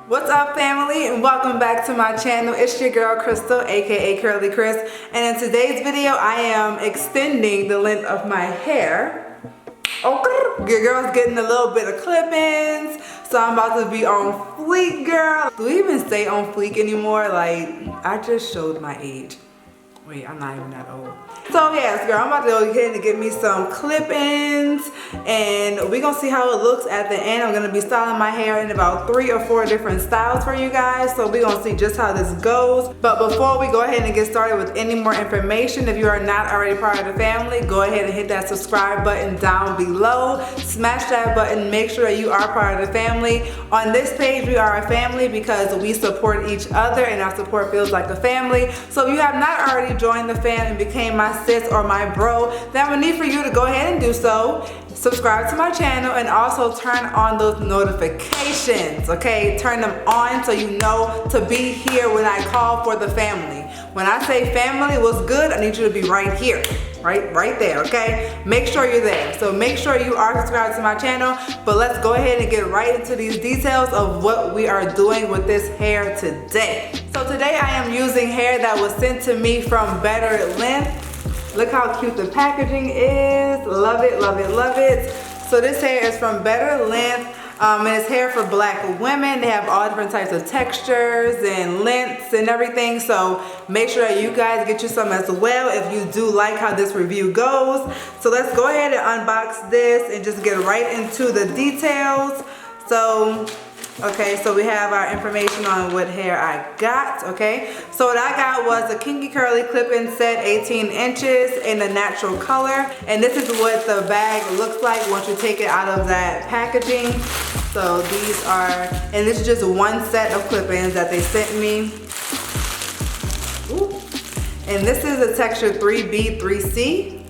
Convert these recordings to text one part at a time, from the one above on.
What's up, family, and welcome back to my channel. It's your girl Crystal, aka Curly Chris, and in today's video I am extending the length of my hair. Okay, your girl's getting a little bit of clip-ins, so I'm about to be on fleek, girl. Do we even stay on fleek anymore? Like, I just showed my age. Wait, I'm not even that old. So yes, girl, I'm about to go ahead and get me some clip-ins, and we're gonna see how it looks at the end. I'm gonna be styling my hair in about 3 or 4 different styles for you guys, so we're gonna see just how this goes. But before we go ahead and get started with any more information, if you are not already part of the family, go ahead and hit that subscribe button down below. Smash that button, make sure that you are part of the family. On this page, we are a family because we support each other, and our support feels like a family. So if you have not already joined the fam and became my sis or my bro, then I would need for you to go ahead and do so. Subscribe to my channel and also turn on those notifications, okay? Turn them on so you know to be here when I call for the family. When I say family, what's good, I need you to be right here, right there, okay? Make sure you're there. So make sure you are subscribed to my channel, but let's go ahead and get right into these details of what we are doing with this hair today. So today I am using hair that was sent to me from Better Length. Look how cute the packaging is. Love it, love it, love it. So this hair is from Better Length. And it's hair for black women. They have all different types of textures and lengths and everything. So make sure that you guys get you some as well if you do like how this review goes. So let's go ahead and unbox this and just get right into the details. So, okay, so we have our information on what hair I got, okay? So what I got was a Kinky Curly clip-in set, 18 inches in a natural color. And this is what the bag looks like once you take it out of that packaging. So these are, and this is just one set of clip-ins that they sent me. Ooh. And this is a texture 3B, 3C.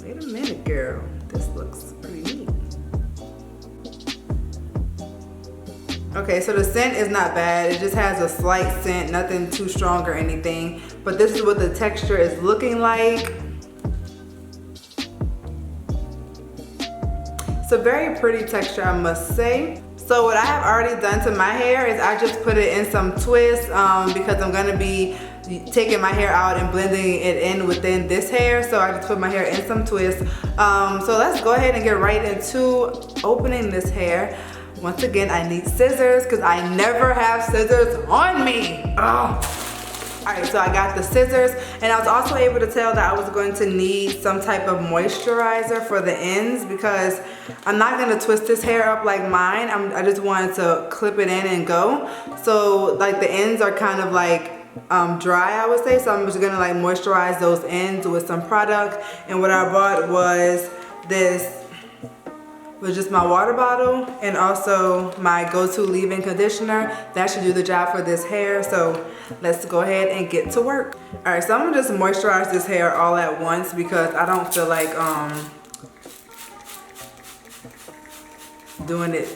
Wait a minute, girl. This looks pretty neat. Okay, so the scent is not bad. It just has a slight scent, nothing too strong or anything. But this is what the texture is looking like. It's a very pretty texture, I must say. So what I have already done to my hair is I just put it in some twists because I'm gonna be taking my hair out and blending it in within this hair. So I just put my hair in some twists. So let's go ahead and get right into opening this hair. Once again, I need scissors because I never have scissors on me. Oh. All right, so I got the scissors, and I was also able to tell that I was going to need some type of moisturizer for the ends because I'm not gonna twist this hair up like mine. I just wanted to clip it in and go. So like the ends are kind of like dry, I would say. So I'm just gonna like moisturize those ends with some product. And what I bought was this. Was just my water bottle and also my go-to leave-in conditioner. That should do the job for this hair. So let's go ahead and get to work. All right, so I'm gonna just moisturize this hair all at once because I don't feel like doing it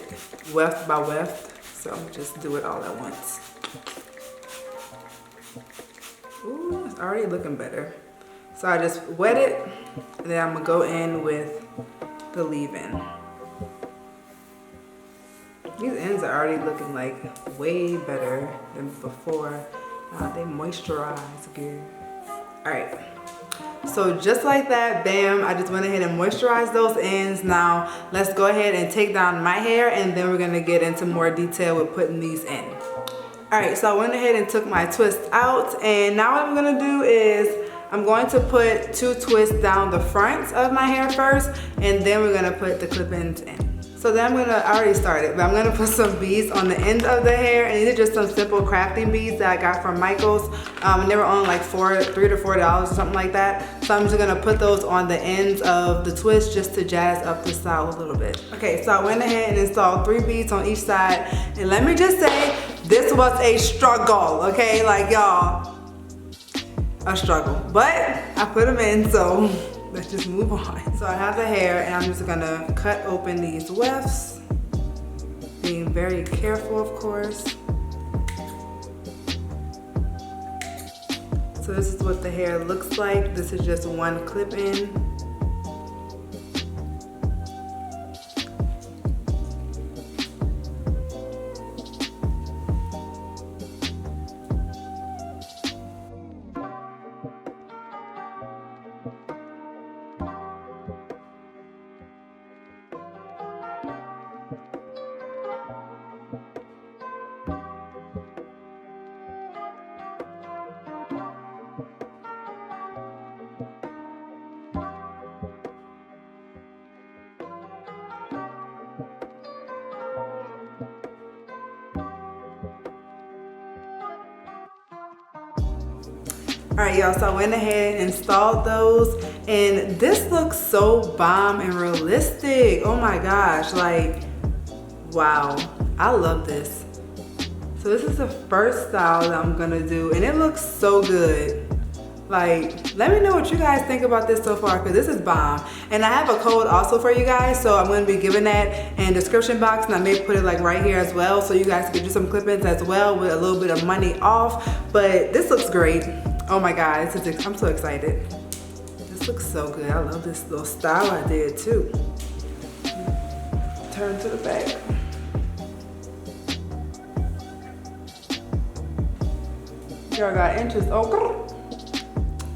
weft by weft. So I'm gonna just do it all at once. Ooh, it's already looking better. So I just wet it and then I'm gonna go in with the leave-in. These ends are already looking like way better than before. They moisturize good. All right, so just like that, bam, I just went ahead and moisturized those ends. Now let's go ahead and take down my hair and then we're gonna get into more detail with putting these in. All right, so I went ahead and took my twist out, and now what I'm gonna do is I'm going to put 2 twists down the front of my hair first, and then we're gonna put the clip-ins in. So then I already started, but I'm gonna put some beads on the end of the hair, and these are just some simple crafting beads that I got from Michael's. And they were on like $3 to $4 or something like that. So I'm just gonna put those on the ends of the twist just to jazz up the style a little bit. Okay, so I went ahead and installed 3 beads on each side. And let me just say, this was a struggle, okay? Like y'all, a struggle. But I put them in, so let's just move on. So I have the hair and I'm just gonna cut open these wefts. Being very careful, of course. So this is what the hair looks like. This is just one clip in. Alright y'all, so I went ahead and installed those, and this looks so bomb and realistic. Oh my gosh, like, wow, I love this. So this is the first style that I'm gonna do, and it looks so good. Like, let me know what you guys think about this so far, because this is bomb. And I have a code also for you guys, so I'm going to be giving that in the description box, and I may put it like right here as well, so you guys can do some clip-ins as well with a little bit of money off. But this looks great. Oh my god, I'm so excited. This looks so good. I love this little style I did too. Turn to the back. Y'all got inches. Oh,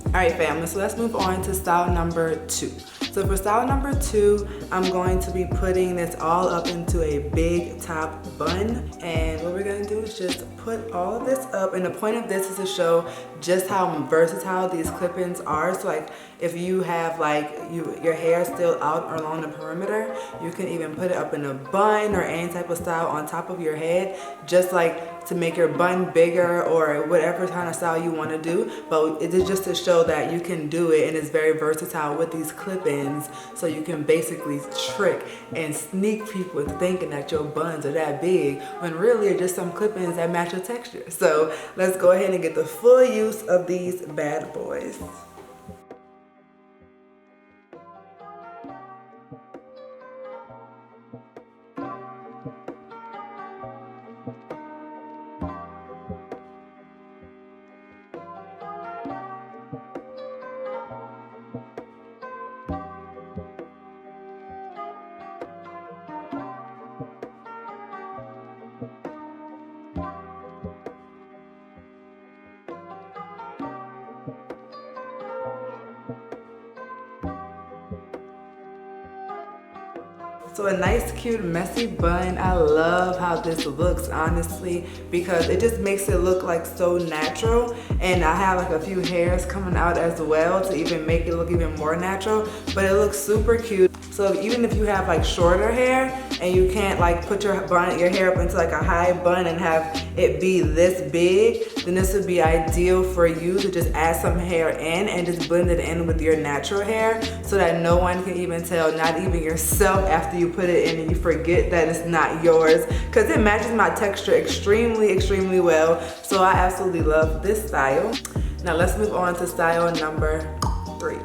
alright family, so let's move on to style number 2. So for style number 2, I'm going to be putting this all up into a big top bun. And what we're gonna do is just put all of this up, and the point of this is to show just how versatile these clip-ins are. So like if you have like your hair still out or along the perimeter, you can even put it up in a bun or any type of style on top of your head, just like to make your bun bigger or whatever kind of style you want to do. But it is just to show that you can do it, and it's very versatile with these clip-ins, so you can basically trick and sneak people into thinking that your buns are that big when really they're just some clip-ins that match your texture. So let's go ahead and get the full use of these bad boys. So a nice, cute, messy bun. I love how this looks, honestly, because it just makes it look like so natural. And I have like a few hairs coming out as well to even make it look even more natural, but it looks super cute. So even if you have like shorter hair and you can't like put your hair up into like a high bun and have it be this big, then this would be ideal for you to just add some hair in and just blend it in with your natural hair, so that no one can even tell, not even yourself, after you put it in and you forget that it's not yours, because it matches my texture extremely, extremely well. So I absolutely love this style. Now let's move on to style number 3.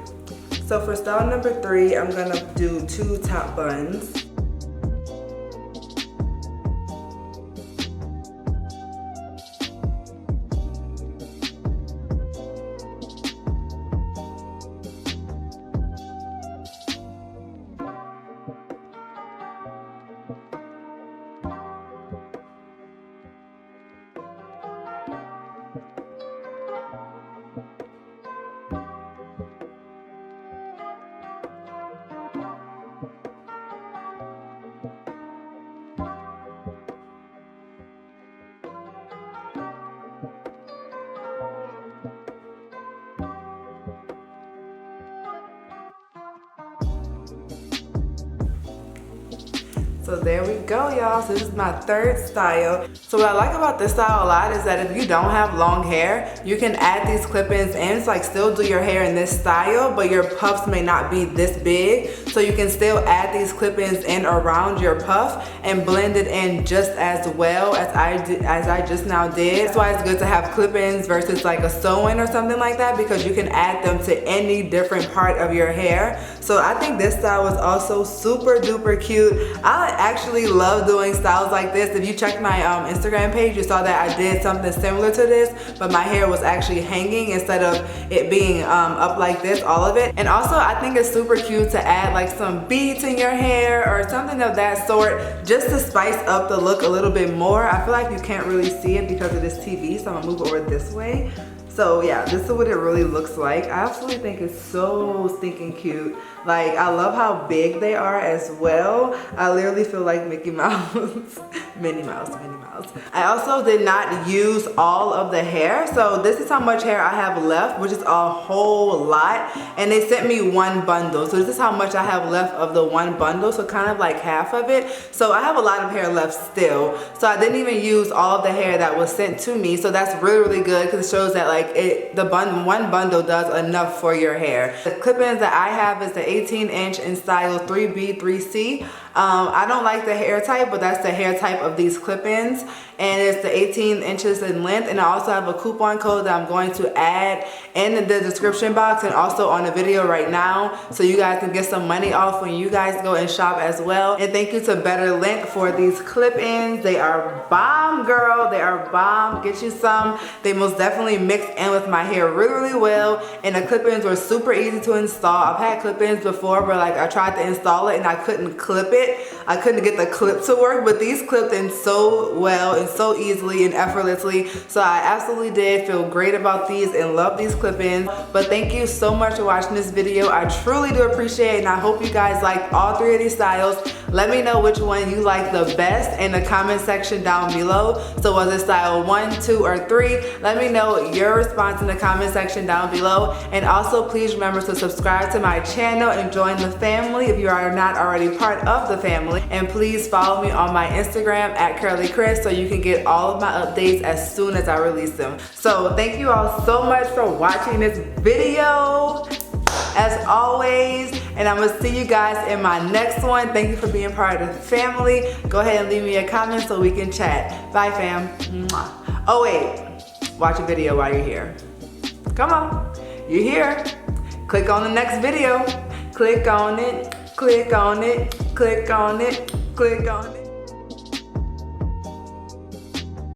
So for style number 3, I'm gonna do 2 top buns. So there we go, y'all. So this is my 3rd style. So what I like about this style a lot is that if you don't have long hair, you can add these clip-ins and it's like still do your hair in this style, but your puffs may not be this big. So you can still add these clip-ins in around your puff and blend it in just as well as I just now did. That's why it's good to have clip-ins versus like a sew-in or something like that, because you can add them to any different part of your hair. So I think this style was also super duper cute. I actually love doing styles like this. If you checked my Instagram page, you saw that I did something similar to this, but my hair was actually hanging instead of it being up like this, all of it. And also I think it's super cute to add like some beads in your hair or something of that sort, just to spice up the look a little bit more. I feel like you can't really see it because of this TV, so I'm gonna move over this way. So yeah, this is what it really looks like. I absolutely think it's so stinking cute. Like, I love how big they are as well. I literally feel like Mickey Mouse. Minnie Mouse, Minnie Mouse. I also did not use all of the hair. So this is how much hair I have left, which is a whole lot. And they sent me 1 bundle. So this is how much I have left of the 1 bundle. So kind of like half of it. So I have a lot of hair left still. So I didn't even use all of the hair that was sent to me. So that's really, really good, because it shows that like like one bundle does enough for your hair. The clip-ins that I have is the 18-inch in style 3B, 3C. I don't like the hair type, but that's the hair type of these clip-ins, and it's the 18 inches in length. And I also have a coupon code that I'm going to add in the description box and also on the video right now, so you guys can get some money off when you guys go and shop as well. And thank you to Better Lint for these clip-ins. They are bomb, girl. They are bomb. Get you some. They most definitely mix in with my hair really, really well, and the clip-ins were super easy to install. I've had clip-ins before where like I tried to install it and I couldn't clip it. I couldn't get the clip to work, but these clipped in so well and so easily and effortlessly. So I absolutely did feel great about these and love these clip-ins. But thank you so much for watching this video. I truly do appreciate it, and I hope you guys liked all three of these styles. Let me know which one you like the best in the comment section down below. So was it style 1, 2, or 3? Let me know your response in the comment section down below. And also please remember to subscribe to my channel and join the family if you are not already part of the family. And please follow me on my Instagram at CurlyChris so you can get all of my updates as soon as I release them. So thank you all so much for watching this video as always, and I'm gonna see you guys in my next one. Thank you for being part of the family. Go ahead and leave me a comment so we can chat. Bye, fam. Mwah. Oh wait, watch a video while you're here. Come on, you're here. Click on the next video. Click on it, click on it, click on it, click on it.